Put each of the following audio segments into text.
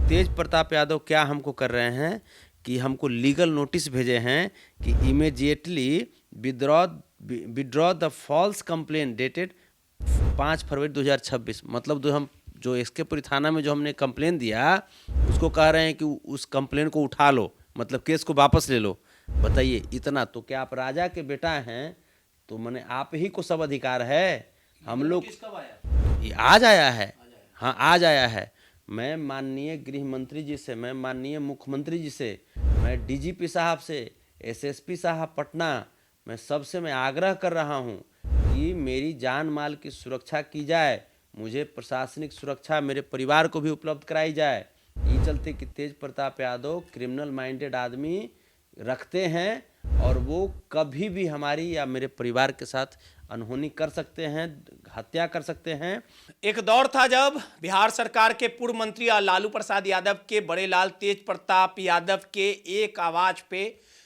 तेज प्रताप यादव क्या हमको कर रहे हैं कि हमको लीगल नोटिस भेजे हैं कि immediately withdraw the false complaint dated 5 February 2026। मतलब हम जो एसके पुरी थाना में जो हमने कंप्लेन दिया उसको कह रहे हैं कि उस कंप्लेन को उठा लो, मतलब केस को वापस ले लो। बताइए, इतना तो क्या आप राजा के बेटा हैं तो मैंने आप ही को सब अधिकार है। हम लोग कब आया? ये आज आया है। हाँ, आज आया है। मैं माननीय गृह मंत्री जी से, मैं माननीय मुख्यमंत्री जी से, मैं डीजीपी साहब से, एसएसपी साहब पटना, मैं सबसे मैं आग्रह कर रहा हूँ कि मेरी जान माल की सुरक्षा की जाए, मुझे प्रशासनिक सुरक्षा मेरे परिवार को भी उपलब्ध कराई जाए। ये चलते कि तेज प्रताप यादव क्रिमिनल माइंडेड आदमी रखते हैं और वो कभी भी हमारी या मेरे परिवार के साथ अनहोनी कर सकते हैं, हत्या कर सकते हैं। एक दौर था जब बिहार सरकार के पूर्व मंत्री लालू प्रसाद यादव के बड़े लाल तेज प्रताप यादव के एक आवाज पे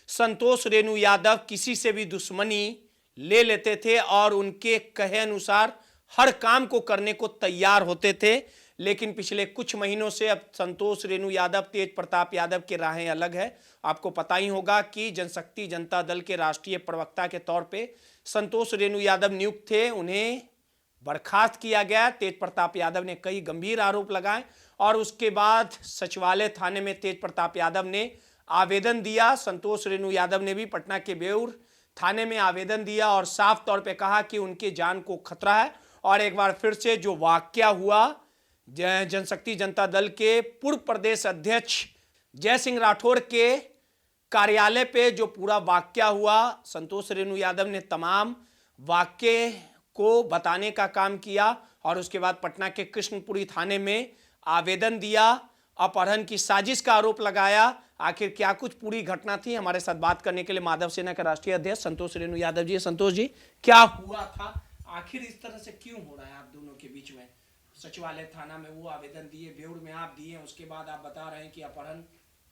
संतोष रेणु यादव किसी से भी दुश्मनी ले लेते थे और उनके कहे अनुसार हर काम को करने को तैयार होते थे। लेकिन पिछले कुछ महीनों से अब संतोष रेणु यादव, तेज प्रताप यादव की राहें अलग है। आपको पता ही होगा कि जनशक्ति जनता दल के राष्ट्रीय प्रवक्ता के तौर पे संतोष रेणु यादव नियुक्त थे, उन्हें बर्खास्त किया गया। तेज प्रताप यादव ने कई गंभीर आरोप लगाए और उसके बाद सचिवालय थाने में तेज प्रताप यादव ने आवेदन दिया। संतोष रेणु यादव ने भी पटना के बेउर थाने में आवेदन दिया और साफ तौर पे कहा कि उनके जान को खतरा है। और एक बार फिर से जो वाकया हुआ जनशक्ति जनता दल के पूर्व प्रदेश अध्यक्ष जय सिंह राठौर के कार्यालय पे जो पूरा वाकया हुआ, संतोष रेणु यादव ने तमाम वाकये को बताने का काम किया और उसके बाद पटना के कृष्णपुरी थाने में आवेदन दिया, अपहरण की साजिश का आरोप लगाया। आखिर क्या कुछ पूरी घटना थी, हमारे साथ बात करने के लिए माधव सेना के राष्ट्रीय अध्यक्ष संतोष रेणु यादव जी। संतोष जी, क्या हुआ था, आखिर इस तरह से क्यों हो रहा है आप दोनों के बीच में? सचिवालय थाना में वो आवेदन दिए, बेउर में आप दिए, उसके बाद आप बता रहे हैं कि अपहरण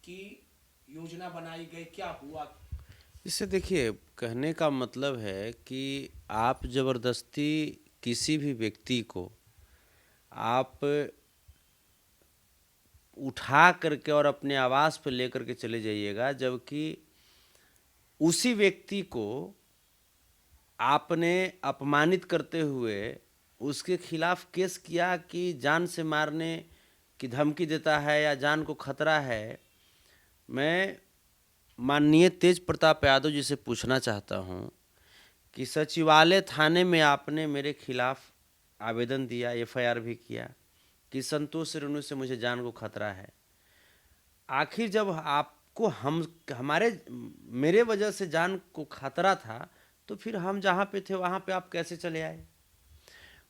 की योजना बनाई गई, क्या हुआ? इससे देखिए, कहने का मतलब है कि आप ज़बरदस्ती किसी भी व्यक्ति को आप उठा करके और अपने आवास पर लेकर के चले जाइएगा, जबकि उसी व्यक्ति को आपने अपमानित करते हुए उसके खिलाफ केस किया कि जान से मारने की धमकी देता है या जान को खतरा है। मैं माननीय तेज प्रताप यादव जी से पूछना चाहता हूं कि सचिवालय थाने में आपने मेरे खिलाफ आवेदन दिया, एफआईआर भी किया कि संतोष रेणु से मुझे जान को खतरा है। आखिर जब आपको मेरे वजह से जान को खतरा था तो फिर हम जहाँ पे थे वहाँ पे आप कैसे चले आए?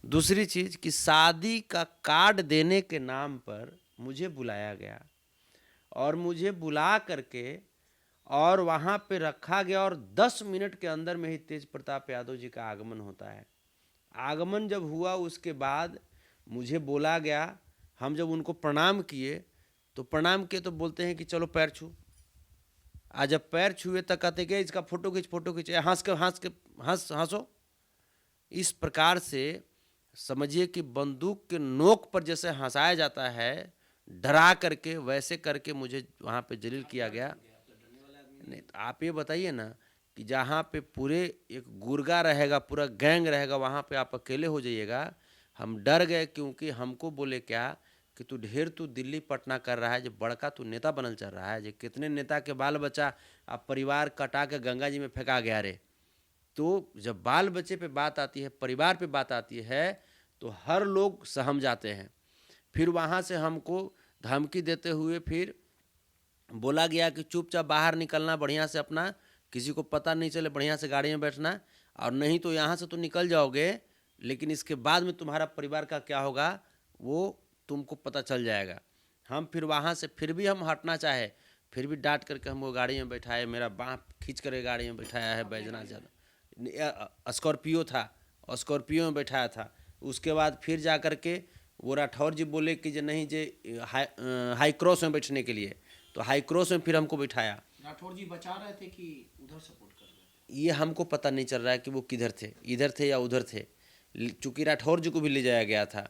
दूसरी चीज़ कि शादी का कार्ड देने के नाम पर मुझे बुलाया गया और मुझे बुला करके और वहाँ पे रखा गया और 10 मिनट के अंदर में ही तेज प्रताप यादव जी का आगमन होता है। आगमन जब हुआ उसके बाद मुझे बोला गया, हम जब उनको प्रणाम किए तो बोलते हैं कि चलो पैर छू। आज जब पैर छुए तक कहते कि इसका फोटो खींच हंसो। इस प्रकार से समझिए कि बंदूक के नोक पर जैसे हंसाया जाता है डरा करके, वैसे करके मुझे वहाँ पे जलील किया गया। नहीं तो आप ये बताइए ना कि जहाँ पे पूरे एक गुर्गा रहेगा, पूरा गैंग रहेगा, वहाँ पे आप अकेले हो जाइएगा। हम डर गए क्योंकि हमको बोले क्या कि तू दिल्ली पटना कर रहा है, जो बड़का तू नेता बनल चल रहा है, जो कितने नेता के बाल बच्चा आप परिवार कटा के गंगा जी में फेंका गया रे। तो जब बाल बच्चे पे बात आती है, परिवार पे बात आती है तो हर लोग सहम जाते हैं। फिर वहाँ से हमको धमकी देते हुए फिर बोला गया कि चुपचाप बाहर निकलना, बढ़िया से अपना किसी को पता नहीं चले, बढ़िया से गाड़ी में बैठना, और नहीं तो यहाँ से तो निकल जाओगे लेकिन इसके बाद में तुम्हारा परिवार का क्या होगा वो तुमको पता चल जाएगा। हम फिर वहाँ से फिर भी हम हटना चाहे, फिर भी डांट करके हमको गाड़ी में बैठाए, मेरा बाँह खींच कर गाड़ी में बैठाया है। बैजनाथ ज़्यादा स्कॉर्पियो था, स्कॉर्पियो में बैठाया था। उसके बाद फिर जा कर के वो राठौर जी बोले कि जो नहीं जे हाई क्रॉस में बैठने के लिए, तो हाई क्रॉस में फिर हमको बिठाया। राठौर जी बचा रहे थे कि उधर सपोर्ट कर रहे थे? ये हमको पता नहीं चल रहा है कि वो किधर थे, इधर थे या उधर थे। चूँकि राठौर जी को भी ले जाया गया था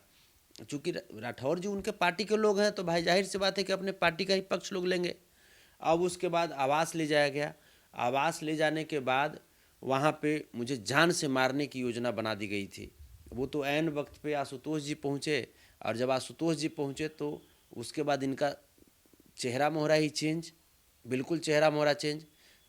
चूंकि राठौर जी उनके पार्टी के लोग हैं तो भाई जाहिर सी बात है कि अपने पार्टी का ही पक्ष लोग लेंगे। अब उसके बाद आवास ले जाया गया। आवास ले जाने के बाद वहाँ पे मुझे जान से मारने की योजना बना दी गई थी। वो तो ऐन वक्त पे आशुतोष जी पहुँचे, और जब आशुतोष जी पहुँचे तो उसके बाद इनका चेहरा मोहरा ही चेंज, बिल्कुल चेहरा मोहरा चेंज।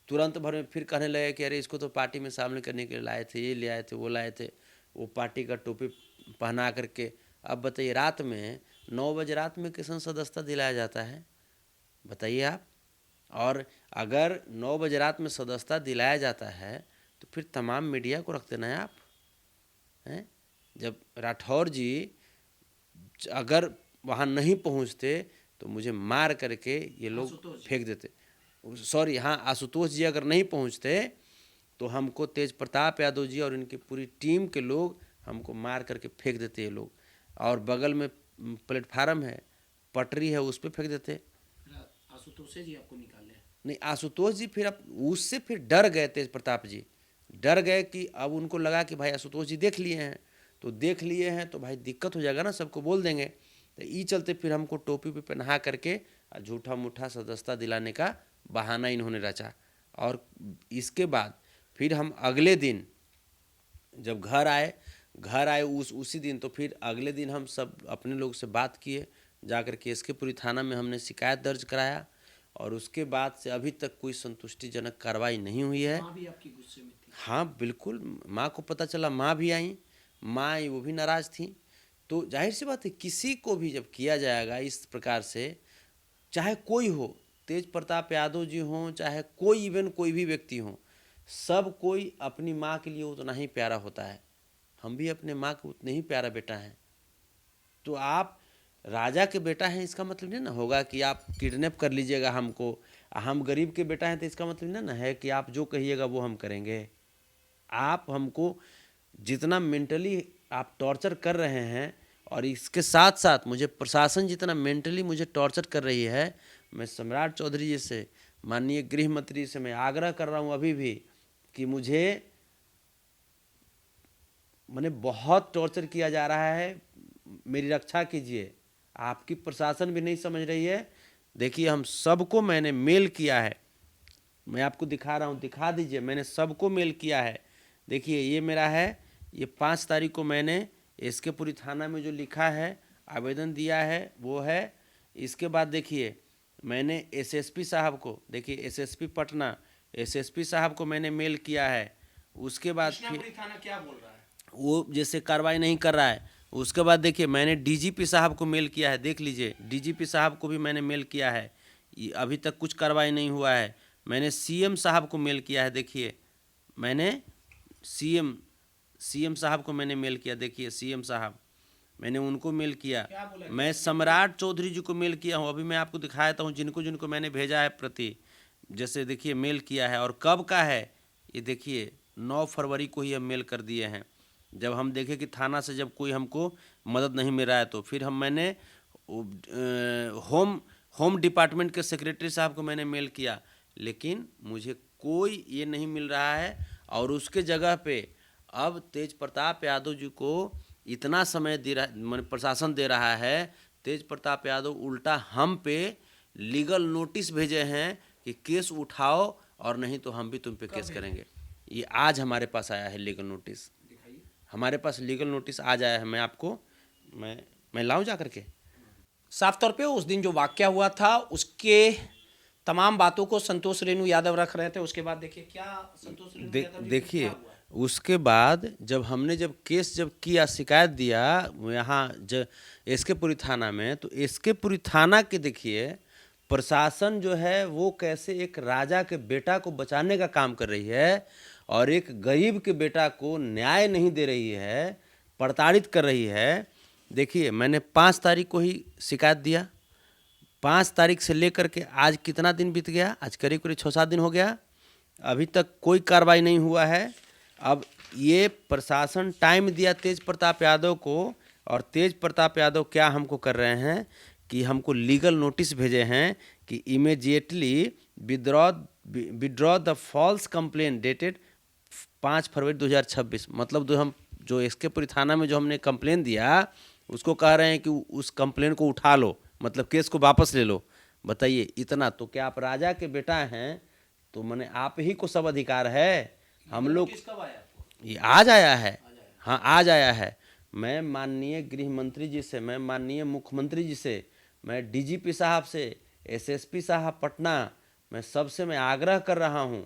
तुरंत भर में फिर कहने लगे कि अरे इसको तो पार्टी में शामिल करने के लिए लाए थे, ये ले आए थे, वो लाए थे, वो पार्टी का टोपी पहना करके। अब बताइए रात में 9 बजे रात में किसान सदस्यता दिलाया जाता है, बताइए आप। और अगर 9 बजे रात में सदस्यता दिलाया जाता है तो फिर तमाम मीडिया को रख देना है आप हैं। जब राठौर जी अगर वहाँ नहीं पहुँचते तो मुझे मार करके ये लोग फेंक देते। सॉरी, हाँ, आशुतोष जी अगर नहीं पहुँचते तो हमको तेज प्रताप यादव जी और इनकी पूरी टीम के लोग हमको मार करके फेंक देते ये लोग। और बगल में प्लेटफार्म है, पटरी है, उस पर फेंक देते। आशुतोष जी आपको निकाले नहीं, आशुतोष जी फिर अब उससे फिर डर गए, तेज प्रताप जी डर गए कि अब उनको लगा कि भाई आशुतोष जी देख लिए हैं, तो देख लिए हैं तो भाई दिक्कत हो जाएगा ना, सबको बोल देंगे। तो ई चलते फिर हमको टोपी पे पहना करके झूठा मूठा सदस्यता दिलाने का बहाना इन्होंने रचा। और इसके बाद फिर हम अगले दिन जब घर आए उसी दिन, तो फिर अगले दिन हम सब अपने लोग से बात किए, जाकर के एसकेपुरी थाना में हमने शिकायत दर्ज कराया। और उसके बाद से अभी तक कोई संतुष्टिजनक कार्रवाई नहीं हुई है। माँ भी आपकी गुस्से में थी? हाँ बिल्कुल, माँ को पता चला, माँ भी आई, माँ आई, वो भी नाराज़ थी। तो जाहिर सी बात है किसी को भी जब किया जाएगा इस प्रकार से, चाहे कोई हो, तेज प्रताप यादव जी हों, चाहे कोई इवन कोई भी व्यक्ति हो, सब कोई अपनी माँ के लिए उतना ही प्यारा होता है। हम भी अपने माँ के उतने ही प्यारा बेटा हैं। तो आप राजा के बेटा हैं इसका मतलब नहीं ना होगा कि आप किडनैप कर लीजिएगा हमको। हम गरीब के बेटा हैं तो इसका मतलब नहीं ना है कि आप जो कहिएगा वो हम करेंगे। आप हमको जितना मेंटली आप टॉर्चर कर रहे हैं, और इसके साथ साथ मुझे प्रशासन जितना मेंटली मुझे टॉर्चर कर रही है, मैं सम्राट चौधरी जी से, माननीय गृह मंत्री से मैं आग्रह कर रहा हूँ अभी भी कि मुझे मैंने बहुत टॉर्चर किया जा रहा है, मेरी रक्षा कीजिए। आपकी प्रशासन भी नहीं समझ रही है। देखिए हम सबको मैंने मेल किया है, मैं आपको दिखा रहा हूँ, दिखा दीजिए, मैंने सबको मेल किया है। देखिए ये मेरा है, ये 5 तारीख को मैंने एसकेपुरी थाना में जो लिखा है, आवेदन दिया है, वो है। इसके बाद देखिए मैंने एसएसपी साहब को, देखिए एसएसपी पटना, एसएसपी साहब को मैंने मेल किया है। उसके बाद फिर थाना क्या बोल रहा है? वो जैसे कार्रवाई नहीं कर रहा है। उसके बाद देखिए मैंने डीजीपी साहब को मेल किया है, देख लीजिए डीजीपी साहब को भी मैंने मेल किया है, अभी तक कुछ कार्रवाई नहीं हुआ है। मैंने सीएम साहब को मेल किया है, देखिए मैंने सीएम साहब को मैंने मेल किया, देखिए सीएम साहब, मैंने उनको मेल किया। मैं सम्राट चौधरी जी को मेल किया हूँ, अभी मैं आपको दिखाता हूँ जिनको जिनको मैंने भेजा है प्रति, जैसे देखिए मेल किया है। और कब का है ये देखिए, 9 फरवरी को ही हम मेल कर दिए हैं। जब हम देखें कि थाना से जब कोई हमको मदद नहीं मिल रहा है, तो फिर मैंने होम डिपार्टमेंट के सेक्रेटरी साहब को मैंने मेल किया, लेकिन मुझे कोई ये नहीं मिल रहा है। और उसके जगह पे अब तेज प्रताप यादव जी को इतना समय दे रहा, मैंने प्रशासन दे रहा है, तेज प्रताप यादव उल्टा हम पे लीगल नोटिस भेजे हैं कि केस उठाओ और नहीं तो हम भी तुम पे केस करेंगे। ये आज हमारे पास आया है लीगल नोटिस, हमारे पास लीगल नोटिस आज आया है। मैं आपको मैं लाऊं जा करके। साफ तौर पे उस दिन जो वाकया हुआ था उसके तमाम बातों को संतोष रेणु यादव रख रहे थे। उसके बाद देखिए क्या संतोष रेणु यादव देखिए उसके बाद जब हमने केस किया, शिकायत दिया यहाँ एसकेपुरी थाना में, तो एसकेपुरी थाना के देखिए प्रशासन जो है वो कैसे एक राजा के बेटा को बचाने का काम कर रही है और एक गरीब के बेटा को न्याय नहीं दे रही है, प्रताड़ित कर रही है। देखिए मैंने 5 तारीख को ही शिकायत दिया, 5 तारीख से लेकर के आज कितना दिन बीत गया, आज करीब 6-7 दिन हो गया, अभी तक कोई कार्रवाई नहीं हुआ है। अब ये प्रशासन टाइम दिया तेज प्रताप यादव को, और तेज प्रताप यादव क्या हमको कर रहे हैं कि हमको लीगल नोटिस भेजे हैं कि immediately withdraw the false complaint dated 5 February 2026। मतलब हम जो एसकेपुरी थाना में जो हमने कंप्लेन दिया उसको कह रहे हैं कि उस कंप्लेन को उठा लो, मतलब केस को वापस ले लो। बताइए, इतना तो क्या आप राजा के बेटा हैं, तो मैंने आप ही को सब अधिकार है। हम लोग ये आज आया है, हाँ आज आया है। मैं माननीय गृह मंत्री जी से, मैं माननीय मुख्यमंत्री जी से, मैं डीजीपी साहब से, एसएसपी साहब पटना, मैं सबसे मैं आग्रह कर रहा हूँ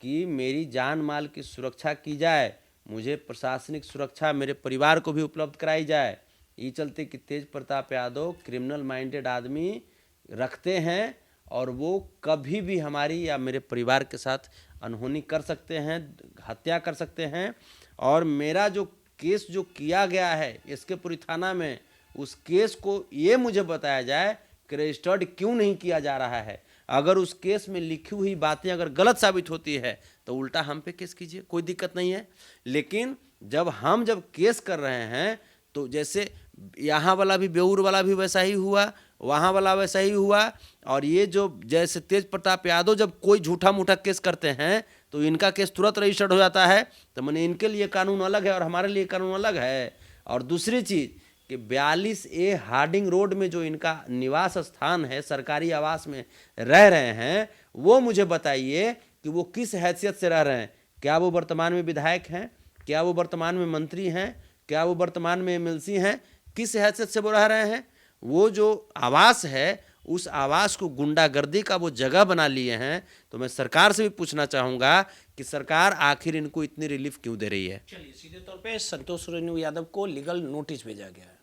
कि मेरी जान माल की सुरक्षा की जाए, मुझे प्रशासनिक सुरक्षा मेरे परिवार को भी उपलब्ध कराई जाए। ये चलते कि तेज प्रताप यादव क्रिमिनल माइंडेड आदमी रखते हैं और वो कभी भी हमारी या मेरे परिवार के साथ अनहोनी कर सकते हैं, हत्या कर सकते हैं। और मेरा जो केस जो किया गया है इसके थाना में, उस केस को ये मुझे बताया जाए कि रजिस्टर्ड क्यों नहीं किया जा रहा है। अगर उस केस में लिखी हुई बातें अगर गलत साबित होती है तो उल्टा हम पे केस कीजिए, कोई दिक्कत नहीं है। लेकिन जब केस कर रहे हैं तो जैसे यहाँ वाला भी, बेऊर वाला भी वैसा ही हुआ, वहाँ वाला वैसा ही हुआ। और ये जो जैसे तेज प्रताप यादव जब कोई झूठा मूठा केस करते हैं तो इनका केस तुरंत रजिस्टर्ड हो जाता है। तो मैंने इनके लिए कानून अलग है और हमारे लिए कानून अलग है। और दूसरी चीज़ कि 42A हार्डिंग रोड में जो इनका निवास स्थान है, सरकारी आवास में रह रहे हैं, वो मुझे बताइए कि वो किस हैसियत से रह रहे हैं। क्या वो वर्तमान में विधायक हैं? क्या वो वर्तमान में मंत्री हैं? क्या वो वर्तमान में एमएलसी हैं? किस हैसियत से वो रह रहे हैं? वो जो आवास है, उस आवास को गुंडागर्दी का वो जगह बना लिए हैं। तो मैं सरकार से भी पूछना चाहूँगा कि सरकार आखिर इनको इतनी रिलीफ क्यों दे रही है। चलिए, सीधे तौर पे संतोष रेणु यादव को लीगल नोटिस भेजा गया है।